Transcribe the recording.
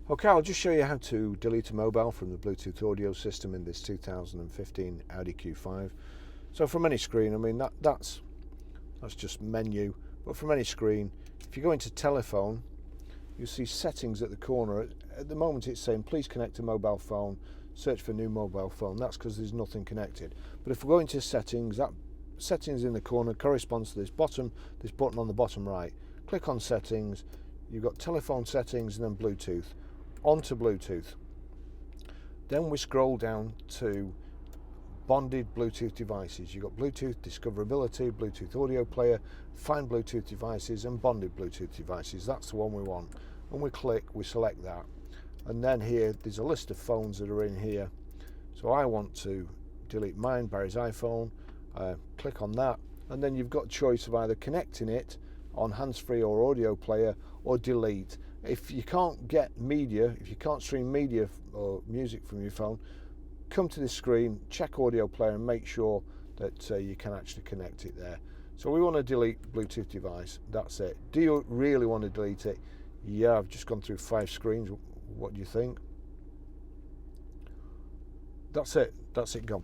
Okay, I'll just show you how to delete a mobile from the Bluetooth audio system in this 2015 Audi Q5. So from any screen, I mean that's just menu, but from any screen, if you go into telephone, you'll see settings at the corner. At the moment it's saying please connect a mobile phone, search for new mobile phone. That's because there's nothing connected. But if we go into settings, that settings in the corner corresponds to this button on the bottom right. Click on settings, you've got telephone settings and then Bluetooth. Onto Bluetooth. Then we scroll down to bonded Bluetooth devices. You've got Bluetooth discoverability, Bluetooth audio player, find Bluetooth devices and bonded Bluetooth devices. That's the one we want. And we click, we select that. And then here, there's a list of phones that are in here. So I want to delete mine, Barry's iPhone. Click on that. And then you've got a choice of either connecting it on hands-free or audio player or delete. If you can't get media, if you can't stream media or music from your phone, come to this screen, check audio player and make sure that you can actually connect it there. So we want to delete Bluetooth device, that's it. Do you really want to delete it? Yeah, I've just gone through 5 screens. What do you think? That's it gone.